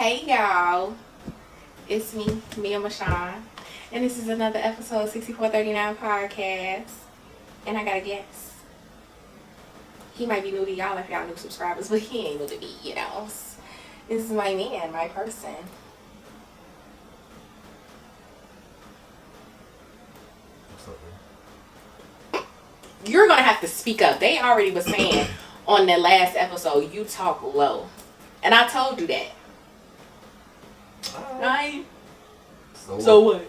Hey y'all, it's me, Mia Mashawn, and this is another episode of 6439 podcast. And I got a guest. He might be new to y'all if y'all new subscribers, but he ain't new to me, you know. This is my man, my person. What's up, man? You're gonna have to speak up. They already was saying on the last episode you talk low, and I told you that. Right? So what?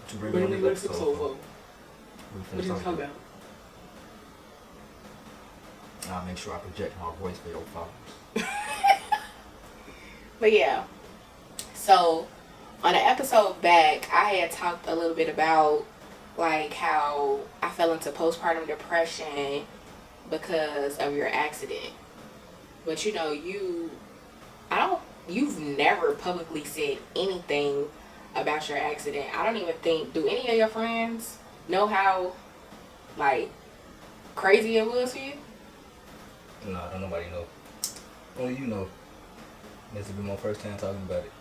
To bring on the episode. What are you talking about? I'll make sure I project my voice for your followers. But yeah, so on an episode back, I had talked a little bit about like how I fell into postpartum depression because of your accident. But you know, you've never publicly said anything about your accident. I don't even think, do any of your friends know how like crazy it was for you? No, don't nobody know. Only you know. This will be my first time talking about it.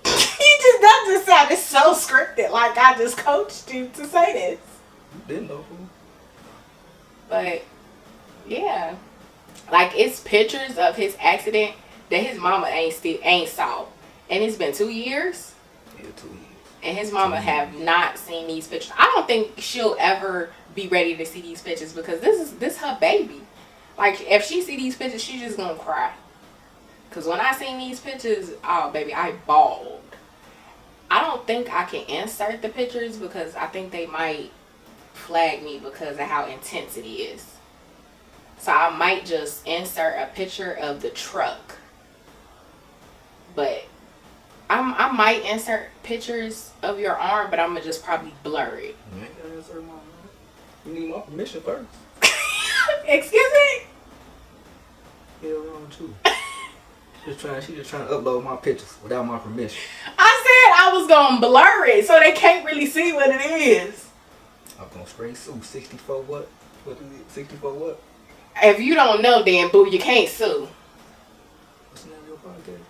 That just sounded so scripted, like I just coached you to say this. You didn't know, fool. But yeah, like it's pictures of his accident that his mama ain't saw, and it's been 2 years. Yeah, 2 years. And his mama have not seen these pictures. I don't think she'll ever be ready to see these pictures because this her baby. Like if she see these pictures, she's just gonna cry. Cause when I seen these pictures, oh baby, I bawled. I don't think I can insert the pictures because I think they might flag me because of how intense it is. So I might just insert a picture of the truck. But I might insert pictures of your arm, but I'm gonna just probably blur it. You ain't gotta insert my arm. You need my permission first. Excuse me? Hell wrong too. She just trying to upload my pictures without my permission. I said I was gonna blur it so they can't really see what it is. I'm gonna straight sue 64 what? What is it? 64 what? If you don't know, then boo, you can't sue. What's the name of your podcast?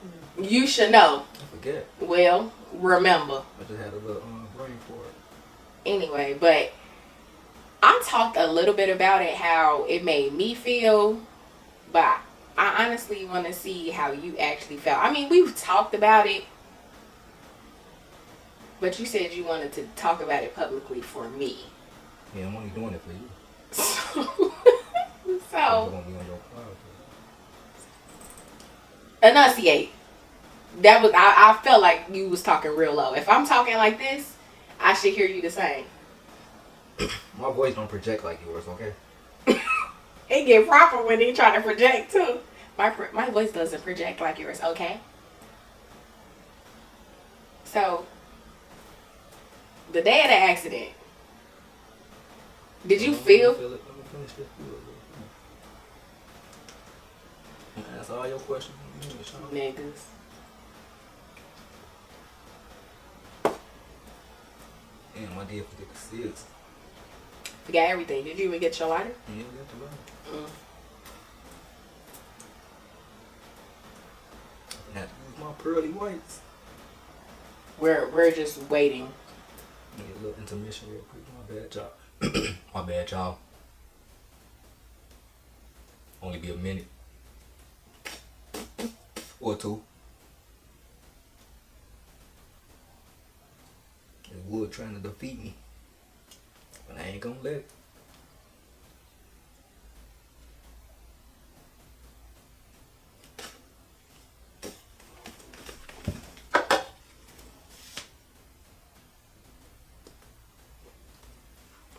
You should know. I forget. Well, remember. I just had a little brain for it. Anyway, but I talked a little bit about it, how it made me feel, but I honestly want to see how you actually felt. I mean, we've talked about it, but you said you wanted to talk about it publicly for me. Yeah, I'm only doing it for you. So I'm gonna be on your podcast. enunciate. That was I felt like you was talking real low. If I'm talking like this, I should hear you the same. My voice don't project like yours, okay? It get proper when they try to project too. My voice doesn't project like yours, okay? So, the day of the accident, did you feel? Let me finish this. That's all your questions. Niggas. Damn, I did forget the seals. Forgot everything. Did you even get your lighter? Yeah, that's the lighter. I had to use my pearly whites. We're just waiting. Need a little intermission real quick. My bad, y'all. My bad, y'all. Only be a minute. Or two. It's Wood trying to defeat me. But I ain't gonna let it.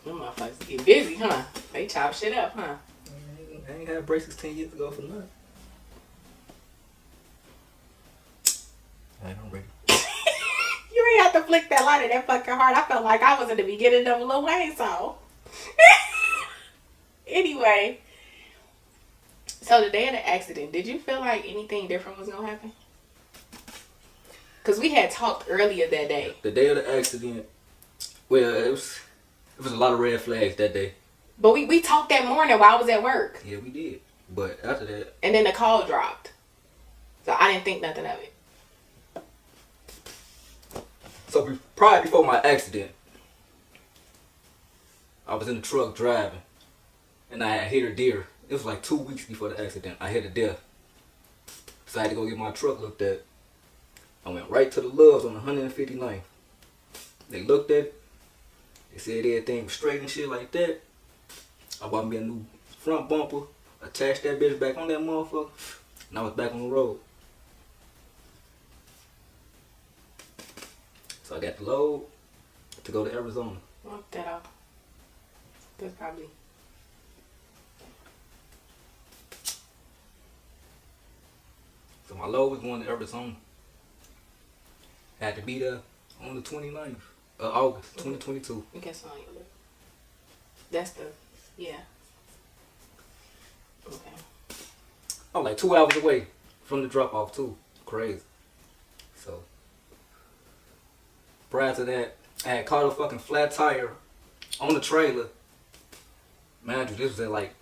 Them motherfuckers get busy, huh? They chop shit up, huh? I ain't had braces 10 years ago for nothing. Alright, I'm ready. You ain't have to flick that lighter that fucking hard. I felt like I was in the beginning of a Lil Wayne song. Anyway, so the day of the accident, did you feel like anything different was gonna happen? Because we had talked earlier that day. The day of the accident, well, it was a lot of red flags that day. But we talked that morning while I was at work. Yeah, we did. But after that... And then the call dropped. So I didn't think nothing of it. So probably before my accident, I was in the truck driving. And I had hit a deer. It was like 2 weeks before the accident. I hit a deer. So I had to go get my truck looked at. I went right to the Loves on 159th. They looked at it. They said everything was straight and shit like that. I bought me a new front bumper. Attached that bitch back on that motherfucker. And I was back on the road. So I got the load to go to Arizona. Look that up. That's probably... So my load was going to Arizona. Had to be there on the 29th of August, 2022. You guess on your lip. That's the... Yeah. Okay. I'm like 2 hours away from the drop off too. Crazy. So prior to that, I had caught a fucking flat tire on the trailer. Mind you, this was at like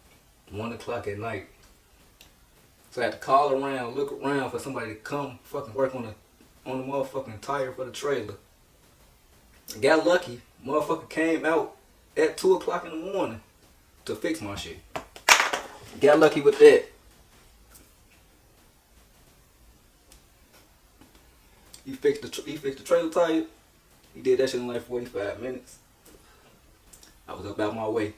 1 o'clock at night. So I had to call around, look around for somebody to come fucking work on the motherfucking tire for the trailer. Got lucky. Motherfucker came out at 2 o'clock in the morning to fix my shit. Got lucky with that. He fixed the trailer tire. He did that shit in like 45 minutes. I was up out my way.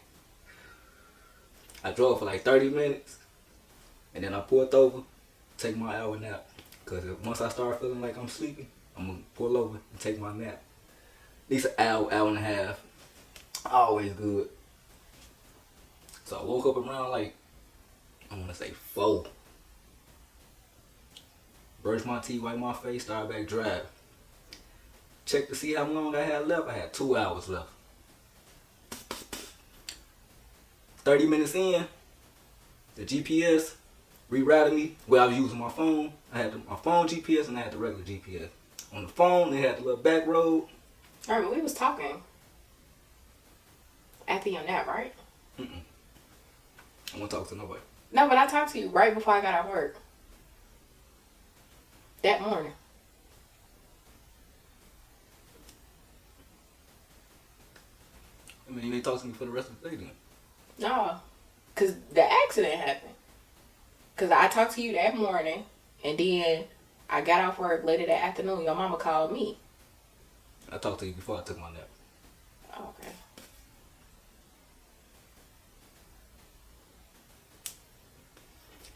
I drove for like 30 minutes. And then I pulled over, take my hour nap. Cause once I start feeling like I'm sleepy, I'm gonna pull over and take my nap. At least an hour, hour and a half. Always good. So I woke up around like, I wanna say 4. Brushed my teeth, wiped my face, started back driving. Checked to see how long I had left. I had 2 hours left. 30 minutes in, the GPS rerouted me. Well, I was using my phone. I had my phone GPS and I had the regular GPS. On the phone, they had the little back road. Alright, but we was talking after your nap, right? I won't talk to nobody. No, but I talked to you right before I got out of work. That morning. I mean, you ain't talk to me for the rest of the day then. No, because the accident happened. Because I talked to you that morning, and then I got off work later that afternoon. Your mama called me. I talked to you before I took my nap. Okay.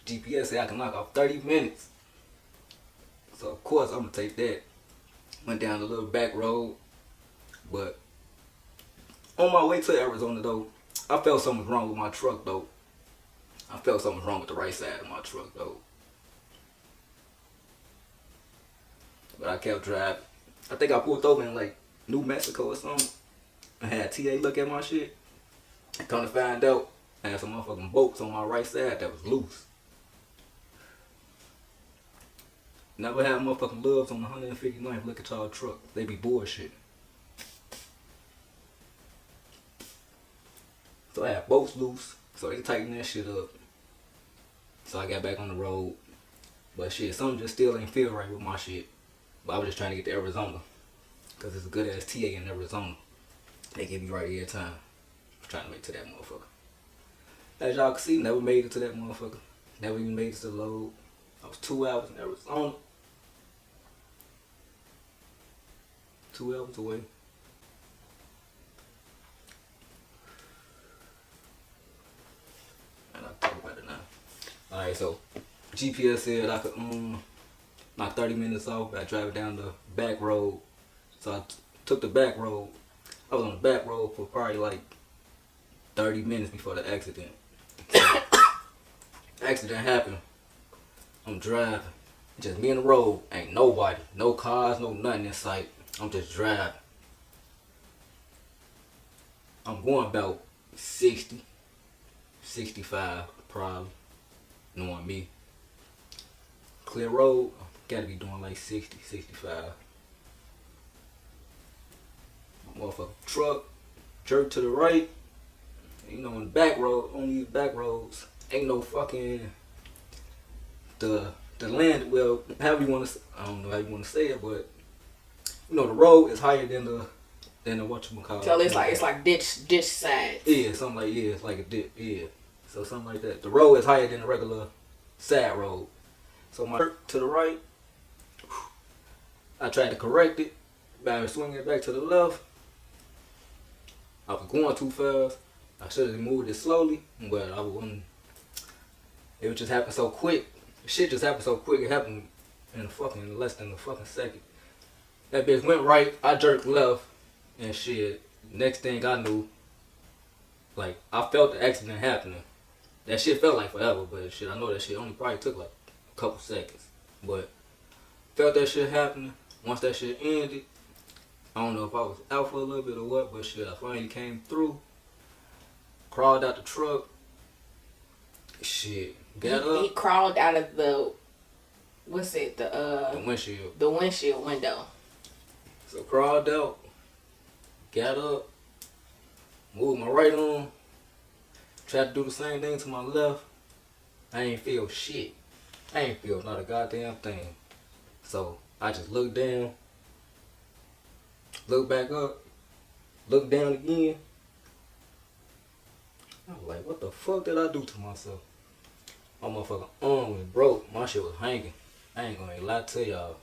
GPS said I can knock off 30 minutes. So, of course, I'm going to take that. Went down the little back road. But on my way to Arizona, though, I felt something was wrong with my truck, though. I felt something was wrong with the right side of my truck, though. But I kept driving. I think I pulled over in, like, New Mexico or something. I had TA look at my shit. Come to find out, I had some motherfucking bolts on my right side that was loose. Never had motherfucking Loves on the 159th. Look at y'all truck. They be bullshit. So I had bolts loose. So they tightened that shit up. So I got back on the road. But shit, something just still ain't feel right with my shit. But I was just trying to get to Arizona. Because it's a good ass TA in Arizona. They give me right every time. I'm trying to make it to that motherfucker. As y'all can see, never made it to that motherfucker. Never even made it to the load. I was 2 hours in Arizona. 2 hours away. And I'll talk about it now. Alright, so GPS said I could knock 30 minutes off. I drive it down the back road. So I took the back road. I was on the back road for probably like 30 minutes before the accident. So, accident happened. I'm driving. Just me and the road. Ain't nobody. No cars, no nothing in sight. I'm just driving. I'm going about 60, 65 probably. Knowing me. Clear road. Gotta be doing like 60, 65. My motherfucking truck jerked to the right. You know, on the back road, on these back roads, ain't no fucking the land. Well, however you want to, I don't know how you want to say it, but you know, the road is higher than the whatchamacallit. So it's like ditch sides. Yeah, something like it's like a dip. Yeah, so something like that. The road is higher than the regular side road. So my to the right, I tried to correct it by swinging it back to the left. I was going too fast. I should have moved it slowly, but I wasn't. It would just happen so quick. Shit just happened so quick. It happened in less than a fucking second. That bitch went right. I jerked left, and shit. Next thing I knew, like I felt the accident happening. That shit felt like forever, but shit, I know that shit only probably took like a couple seconds. But felt that shit happening. Once that shit ended, I don't know if I was out for a little bit or what, but shit, I finally came through. Crawled out the truck. Shit, got up. He crawled out of the windshield. The windshield window. So crawled out. Got up. Moved my right arm. Tried to do the same thing to my left. I ain't feel shit. I ain't feel not a goddamn thing. So I just looked down. Looked back up. Looked down again. I was like, what the fuck did I do to myself? My motherfucking arm was broke. My shit was hanging. I ain't gonna lie to y'all.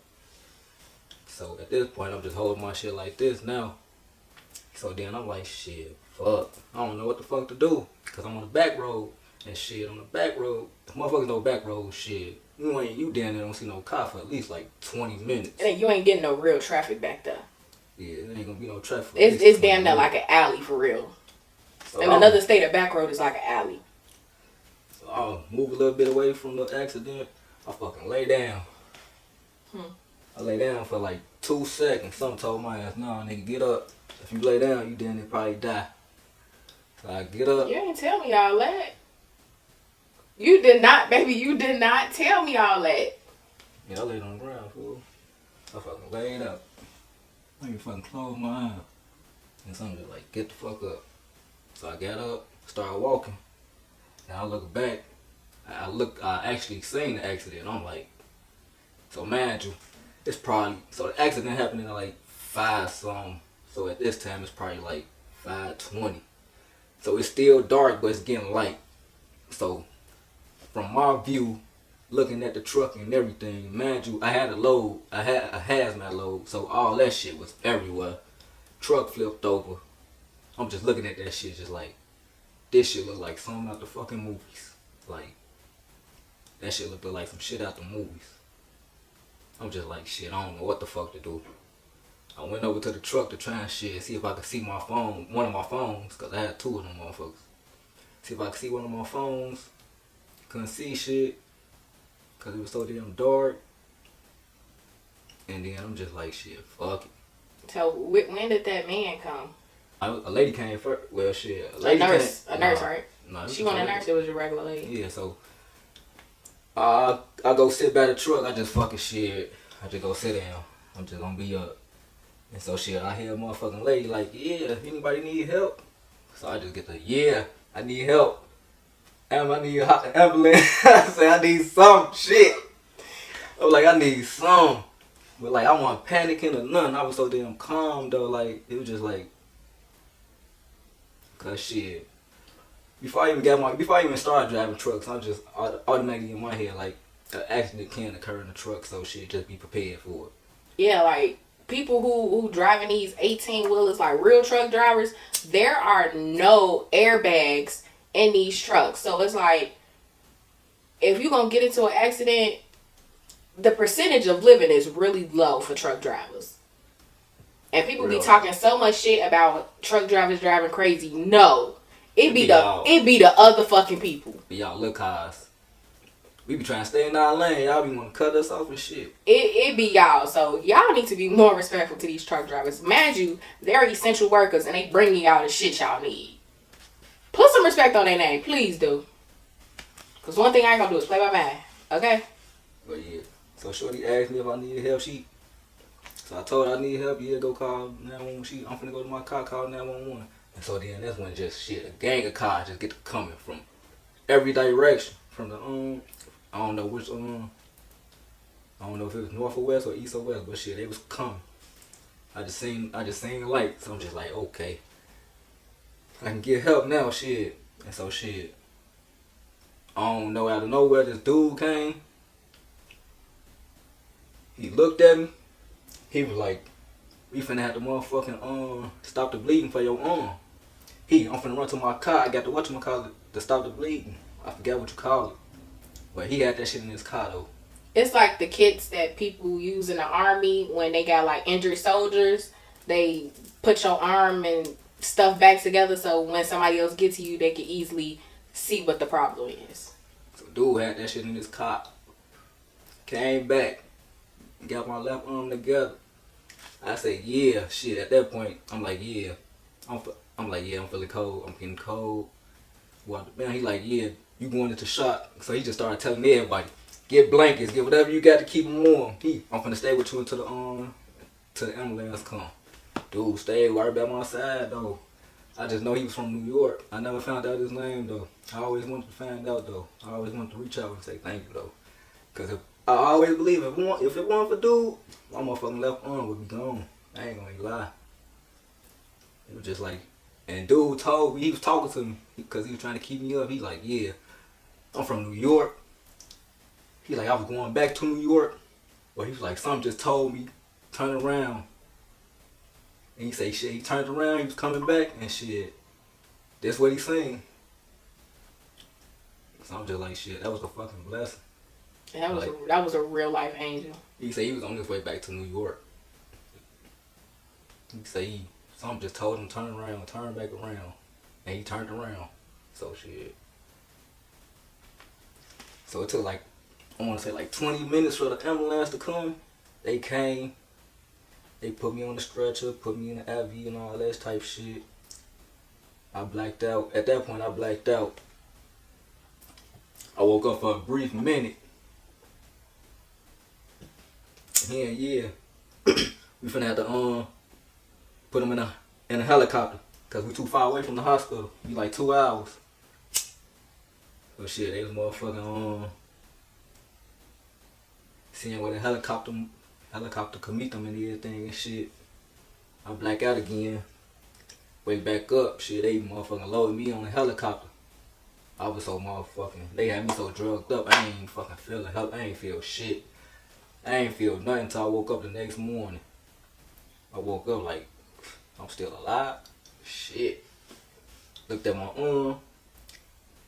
So at this point, I'm just holding my shit like this now. So then I'm like, shit, fuck. I don't know what the fuck to do. Cause I'm on the back road. And shit, on the back road, motherfuckers know back road shit. You down there don't see no car for at least like 20 minutes. And you ain't getting no real traffic back there. Yeah, there ain't gonna be no traffic. It's damn near like an alley for real. So in another state, a back road is like an alley. So I'll move a little bit away from the accident. I fucking lay down. I lay down for like 2 seconds. Something told my ass, nah, nigga, get up. If you lay down, you damn near probably die. So I get up. You ain't tell me all that. You did not, baby. You did not tell me all that. Yeah, I laid on the ground, fool. I fucking laid up. I ain't fucking close my eyes. And something just like, get the fuck up. So I got up, started walking. And I look back. I actually seen the accident. I'm like, so mind you, it's probably, so the accident happened at like 5 something. So at this time, it's probably like 5:20. So it's still dark, but it's getting light. So from my view, looking at the truck and everything, mind you, I had a load. I had a hazmat load. So all that shit was everywhere. Truck flipped over. I'm just looking at that shit just like, this shit look like something out the fucking movies. Like, that shit looked like some shit out the movies. I'm just like, shit, I don't know what the fuck to do. I went over to the truck to try and shit, see if I could see my phone, one of my phones, because I had 2 of them motherfuckers. See if I could see one of my phones. Couldn't see shit, because it was so damn dark. And then I'm just like, shit, fuck it. So when did that man come? A lady came first. Well, shit. A nurse, right? No, she wasn't a nurse. It was your regular lady. Yeah, so I go sit by the truck. I just fucking shit. I just go sit down. I'm just gonna be up. And so shit, I hear a motherfucking lady like, yeah, anybody need help? So I just get the, yeah, I need help. I need an ambulance. I say I need some shit. I was like, I need some. But like, I wasn't panicking or nothing. I was so damn calm though. Like, it was just like, cause shit. Before I even started driving trucks, I'm just automatically in my head like, an accident can occur in the truck. So shit, just be prepared for it. Yeah, like people who driving these 18-wheelers, like real truck drivers, there are no airbags in these trucks. So it's like, if you're gonna get into an accident, the percentage of living is really low for truck drivers. And people be talking so much shit about truck drivers driving crazy. No, it be the other fucking people. Y'all look cars. We be trying to stay in our lane. Y'all be want to cut us off and shit. It be y'all. So y'all need to be more respectful to these truck drivers. Mind you, they're essential workers and they bringing y'all the shit y'all need. Put some respect on their name. Please do. Because one thing I ain't going to do is play my mind. Okay? But yeah. So shorty asked me if I needed help. So I told her I need help. Yeah, go call 911. I'm finna go to my car, call 911. And so then that's when just shit, a gang of cars just get to coming from every direction. From the I don't know which I don't know if it was north or west or east or west, but shit, they was coming. I just seen the light, so I'm just like, okay, I can get help now, shit. And so shit, I don't know, out of nowhere this dude came. He looked at me. He was like, we finna have to motherfucking stop the bleeding for your arm. I'm finna run to my car. I got the whatchamacallit to stop the bleeding. I forgot what you call it. But he had that shit in his car though. It's like the kits that people use in the army when they got like injured soldiers. They put your arm and stuff back together so when somebody else gets to you, they can easily see what the problem is. So dude had that shit in his car. Came back, got my left arm together. I said, yeah, shit. At that point, I'm like, yeah. I'm like, yeah, I'm feeling cold. I'm getting cold. Well, man, he like, yeah, you going into shock. So he just started telling everybody, get blankets, get whatever you got to keep them warm. I'm finna stay with you until the ambulance come. Dude, stayed right by my side though. I just know he was from New York. I never found out his name though. I always wanted to find out though. I always wanted to reach out and say thank you though. Cause I always believe if it wasn't for dude, my motherfucking left arm would be gone. I ain't gonna lie. It was just like, and dude told me, he was talking to me because he was trying to keep me up. He like, yeah, I'm from New York. He like, I was going back to New York. But he was like, something just told me, turn around. And he say shit, he turned around, he was coming back and shit. That's what he saying. So I'm just like, shit, that was a fucking blessing. And that was a real life angel. He said he was on his way back to New York. He said something just told him turn around, turn back around. And he turned around. So shit. So it took like, I want to say like 20 minutes for the ambulance to come. They came. They put me on the stretcher, put me in the IV and all that type shit. I blacked out. At that point, I blacked out. I woke up for a brief minute. Yeah. We finna have to put him in a helicopter because we too far away from the hospital. Be like 2 hours. So shit, they was motherfucking seeing where the helicopter could meet them and everything and shit. I black out again. Wake back up, shit, they motherfucking loaded me on a helicopter. I was so motherfucking, they had me so drugged up, I ain't fucking feeling help, I ain't feel shit. I ain't feel nothing until I woke up the next morning. I woke up like, I'm still alive? Shit. Looked at my arm.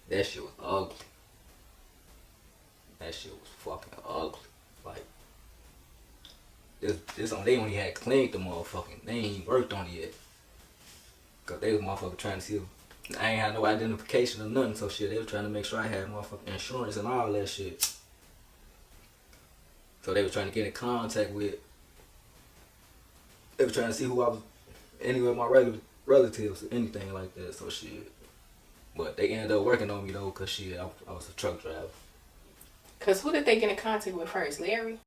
That shit was ugly. That shit was fucking ugly. Like, they only had cleaned the motherfucking, they ain't worked on it yet. Cause they was motherfucking trying to see if, I ain't had no identification or nothing, so shit, they was trying to make sure I had motherfucking insurance and all that shit. So they was trying to get in contact with, they was trying to see who I was, any of my relatives or anything like that, so shit. But they ended up working on me though, cause shit, I was a truck driver. Cause who did they get in contact with first, Larry?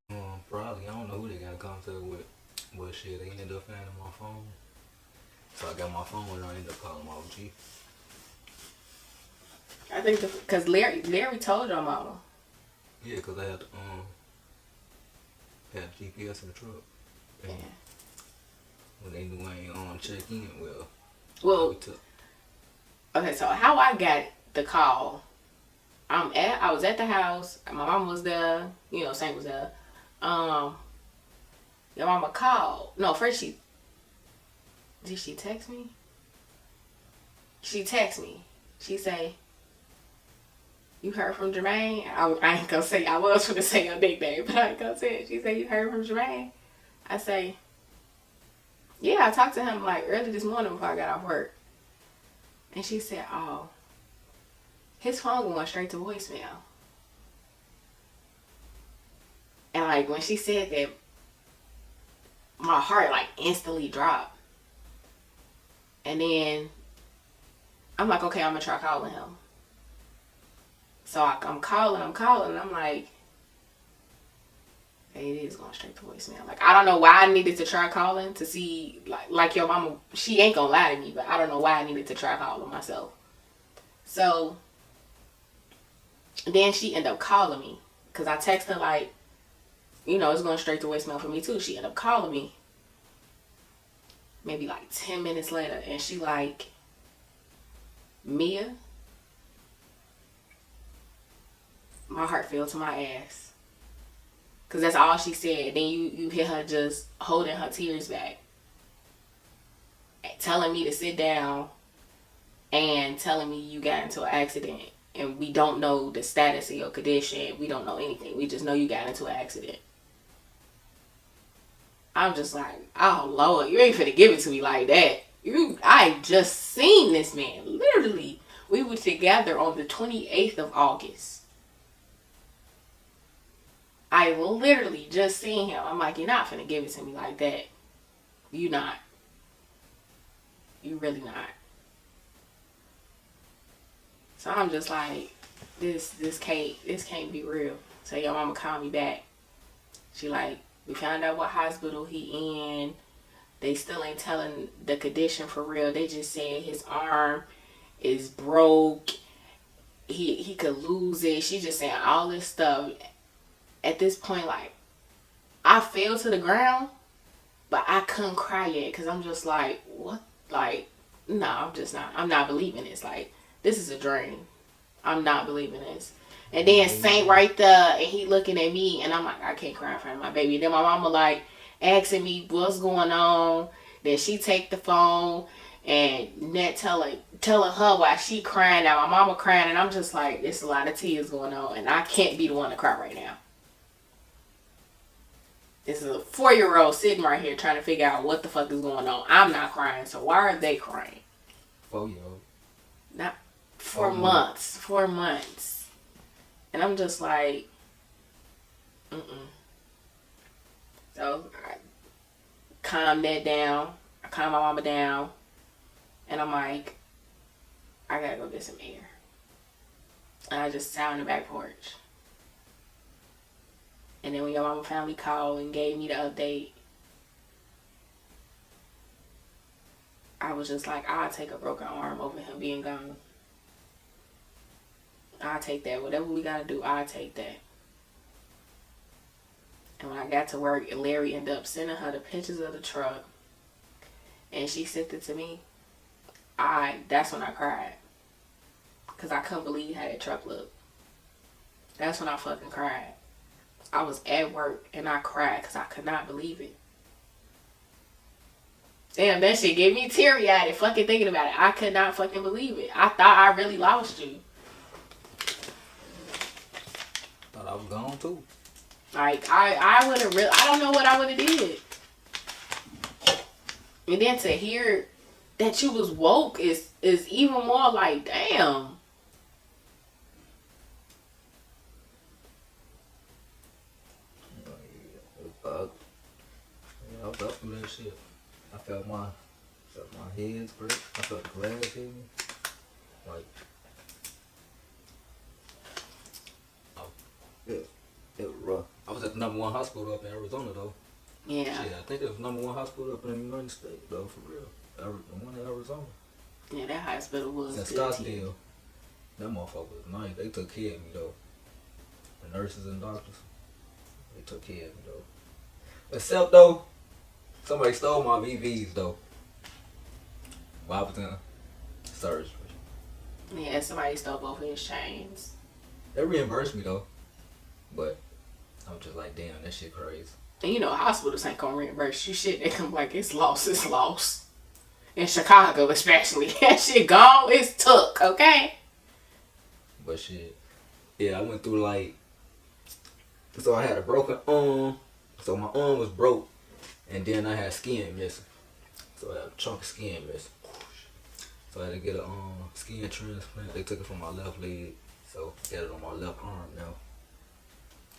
Probably, I don't know who they got in contact with, but shit, they ended up finding my phone. So I got my phone and I ended up calling my OG. I think cause Larry told your mama. Yeah, cause I had GPS in the truck. Yeah. When they knew I ain't check in, well. Okay, so how I got the call? I was at the house. My mom was there. Saint was there. Your mama called. No, first did she text me? She text me. She say, "You heard from Jermaine?" I ain't gonna say. I was gonna say your nickname, but I ain't gonna say it. She say, "You heard from Jermaine?" I say, "Yeah, I talked to him like early this morning before I got off work." And she said, "Oh, his phone went straight to voicemail." And like when she said that, my heart like instantly dropped. And then I'm like, okay, I'm gonna try calling him. So I'm calling, and I'm like, It is going straight to voicemail. Like, I don't know why I needed to try calling to see, like your mama, she ain't gonna lie to me, but I don't know why I needed to try calling myself. So, then she ended up calling me. Because I texted her, like, you know, it's going straight to voicemail for me, too. She ended up calling me. Maybe, like, 10 minutes later. And she, like, Mia, my heart fell to my ass. Because that's all she said. Then you hear her just holding her tears back. Telling me to sit down. And telling me you got into an accident. And we don't know the status of your condition. We don't know anything. We just know you got into an accident. I'm just like, oh, Lord, you ain't finna give it to me like that. I just seen this man. Literally, we were together on the 28th of August. I literally just seen him. I'm like, you're not finna give it to me like that. You not. You really not. So I'm just like, this can't be real. So your mama called me back. She like, we found out what hospital he in. They still ain't telling the condition for real. They just saying his arm is broke. He could lose it. She just saying all this stuff. At this point, like, I fell to the ground, but I couldn't cry yet because I'm just like, what? Like, no, I'm just not. I'm not believing this. Like, this is a dream. I'm not believing this. And then Saint right there, and he looking at me, and I'm like, I can't cry in front of my baby. Then my mama like asking me what's going on. Then she take the phone and Nat telling her why she crying. Now my mama crying, and I'm just like, there's a lot of tears going on, and I can't be the one to cry right now. This is a 4-year-old sitting right here trying to figure out what the fuck is going on. I'm not crying, so why are they crying? 4-year-old. Not 4 months. 4 months. And I'm just like, So I calmed that down. I calmed my mama down. And I'm like, I gotta go get some air. And I just sat on the back porch. And then when your mama finally called and gave me the update, I was just like, I'll take a broken arm over him being gone. I'll take that. Whatever we gotta do, I'll take that. And when I got to work, Larry ended up sending her the pictures of the truck. And she sent it to me. That's when I cried. Because I couldn't believe how that truck looked. That's when I fucking cried. I was at work and I cried because I could not believe it. Damn, that shit gave me teary-eyed fucking thinking about it. I could not fucking believe it. I thought I really lost you. Thought I was gone too. Like, I would have really, I don't know what I would have did. And then to hear that you was woke is even more like, damn. I was up through that shit. I felt my head break. I felt the glass hit me. Like, it was rough. I was at the #1 hospital up in Arizona though. Yeah. Shit, I think it was #1 hospital up in the United States though, for real. The one in Arizona. Yeah, that hospital was in Scottsdale. That motherfucker was nice. They took care of me though. The nurses and doctors, they took care of me though. Except though, somebody stole my VVs though. While I was in surgery. Yeah, somebody stole both of his chains. They reimbursed me though. But I'm just like, damn, that shit crazy. And you know, hospitals ain't gonna reimburse you shit. They come like, it's lost, it's lost. In Chicago especially. That shit gone, it's took, okay? But shit. Yeah, I went through like, so I had a broken arm. So my arm was broke. And then I had skin missing. So I had a chunk of skin missing. So I had to get a skin transplant. They took it from my left leg. So I got it on my left arm now.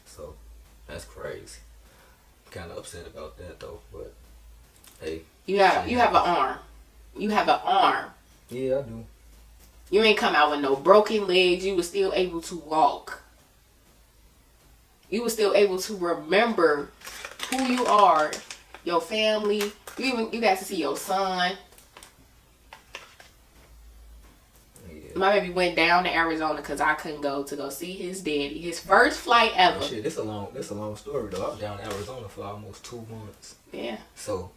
So that's crazy. Kind of upset about that though, but hey. You have an arm. You have an arm. Yeah, I do. You ain't come out with no broken legs. You were still able to walk. you were still able to remember who you are, your family. You got to see your son. Yeah. My baby went down to Arizona because I couldn't go see his daddy. His first flight ever. Oh, shit, this a long story though. I was down in Arizona for almost 2 months. Yeah. So